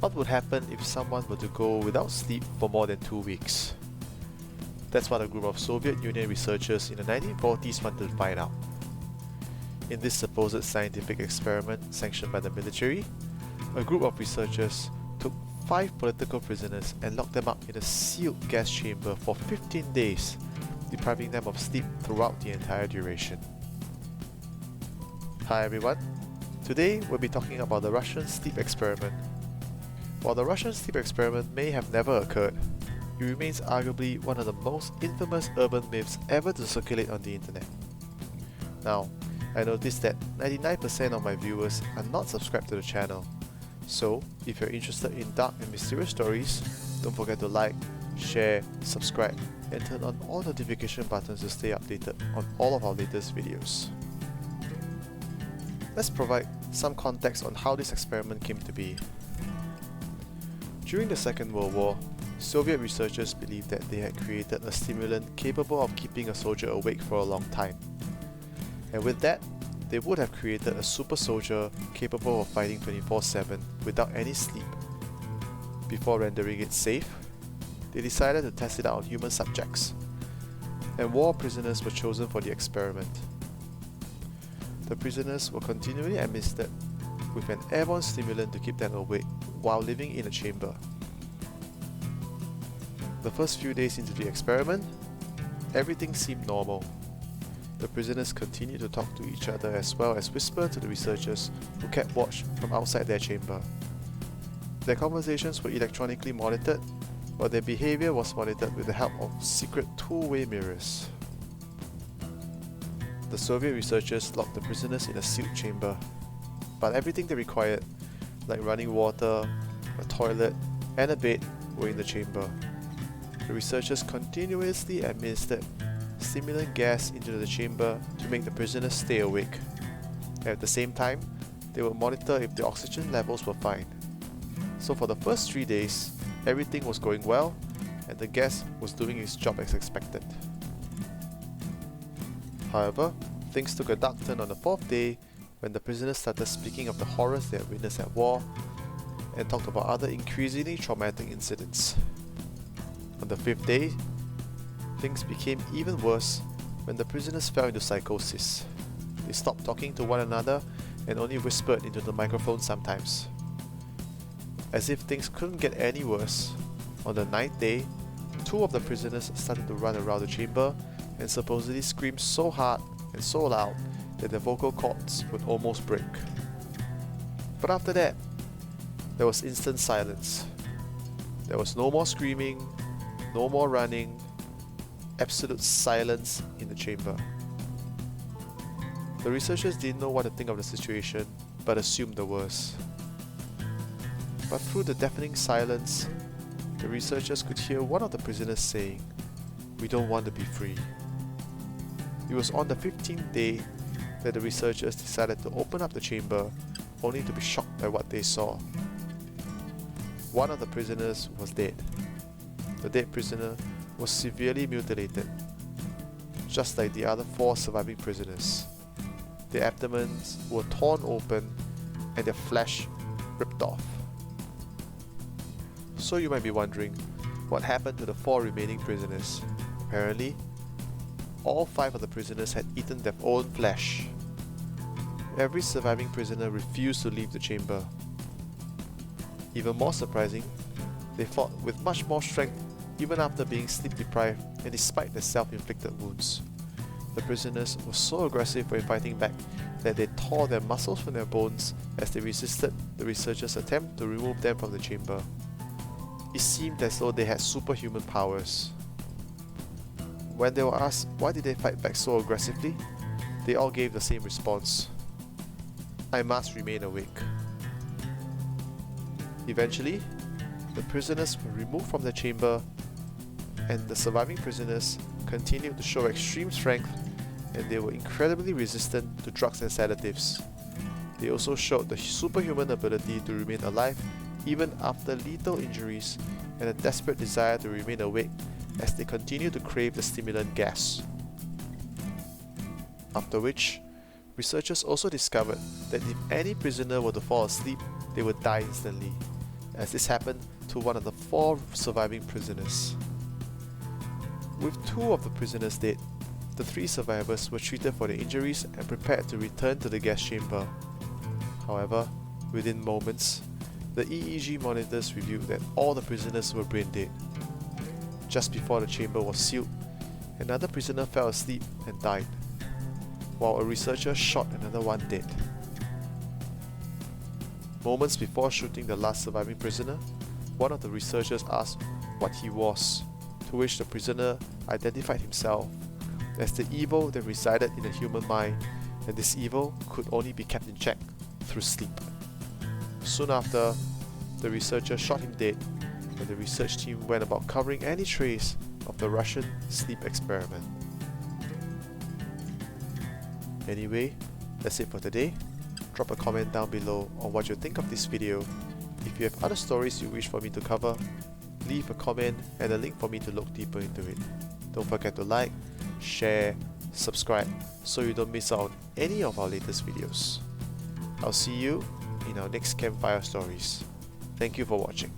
What would happen if someone were to go without sleep for more than 2 weeks? That's what a group of Soviet Union researchers in the 1940s wanted to find out. In this supposed scientific experiment sanctioned by the military, a group of researchers took 5 political prisoners and locked them up in a sealed gas chamber for 15 days, depriving them of sleep throughout the entire duration. Hi everyone, today we'll be talking about the Russian sleep experiment. While the Russian sleep experiment may have never occurred, it remains arguably one of the most infamous urban myths ever to circulate on the internet. Now, I noticed that 99% of my viewers are not subscribed to the channel, so if you're interested in dark and mysterious stories, don't forget to like, share, subscribe, and turn on all notification buttons to stay updated on all of our latest videos. Let's provide some context on how this experiment came to be. During the Second World War, Soviet researchers believed that they had created a stimulant capable of keeping a soldier awake for a long time. And with that, they would have created a super soldier capable of fighting 24/7 without any sleep. Before rendering it safe, they decided to test it out on human subjects, and war prisoners were chosen for the experiment. The prisoners were continually administered with an airborne stimulant to keep them awake while living in a chamber. The first few days into the experiment, everything seemed normal. The prisoners continued to talk to each other as well as whisper to the researchers who kept watch from outside their chamber. Their conversations were electronically monitored, but their behavior was monitored with the help of secret two-way mirrors. The Soviet researchers locked the prisoners in a sealed chamber, but everything they required, like running water, a toilet, and a bed, were in the chamber. The researchers continuously administered stimulant gas into the chamber to make the prisoners stay awake. And at the same time, they would monitor if the oxygen levels were fine. So for the first 3 days, everything was going well, and the gas was doing its job as expected. However, things took a dark turn on the 4th day when the prisoners started speaking of the horrors they had witnessed at war and talked about other increasingly traumatic incidents. On the 5th day, things became even worse when the prisoners fell into psychosis. They stopped talking to one another and only whispered into the microphone sometimes. As if things couldn't get any worse, on the 9th day, 2 of the prisoners started to run around the chamber and supposedly screamed so hard and so loud that their vocal cords would almost break. But after that, there was instant silence. There was no more screaming, no more running, absolute silence in the chamber. The researchers didn't know what to think of the situation, but assumed the worst. But through the deafening silence, the researchers could hear one of the prisoners saying, "We don't want to be free." It was on the 15th day that the researchers decided to open up the chamber, only to be shocked by what they saw. One of the prisoners was dead. The dead prisoner was severely mutilated, just like the other 4 surviving prisoners. Their abdomens were torn open and their flesh ripped off. So you might be wondering, what happened to the 4 remaining prisoners? Apparently, all 5 of the prisoners had eaten their own flesh. Every surviving prisoner refused to leave the chamber. Even more surprising, they fought with much more strength even after being sleep deprived and despite their self-inflicted wounds. The prisoners were so aggressive when fighting back that they tore their muscles from their bones as they resisted the researchers' attempt to remove them from the chamber. It seemed as though they had superhuman powers. When they were asked why did they fight back so aggressively, they all gave the same response: "I must remain awake." Eventually, the prisoners were removed from the chamber, and the surviving prisoners continued to show extreme strength, and they were incredibly resistant to drugs and sedatives. They also showed the superhuman ability to remain alive even after lethal injuries and a desperate desire to remain awake as they continued to crave the stimulant gas. After which, researchers also discovered that if any prisoner were to fall asleep, they would die instantly, as this happened to one of the 4 surviving prisoners. With 2 of the prisoners dead, the 3 survivors were treated for their injuries and prepared to return to the gas chamber. However, within moments, the EEG monitors revealed that all the prisoners were brain dead. Just before the chamber was sealed, another prisoner fell asleep and died, while a researcher shot another one dead. Moments before shooting the last surviving prisoner, one of the researchers asked what he was, to which the prisoner identified himself as the evil that resided in the human mind, and this evil could only be kept in check through sleep. Soon after, the researcher shot him dead, and the research team went about covering any trace of the Russian sleep experiment. Anyway, that's it for today. Drop a comment down below on what you think of this video. If you have other stories you wish for me to cover, leave a comment and a link for me to look deeper into it. Don't forget to like, share, subscribe so you don't miss out on any of our latest videos. I'll see you in our next campfire stories. Thank you for watching.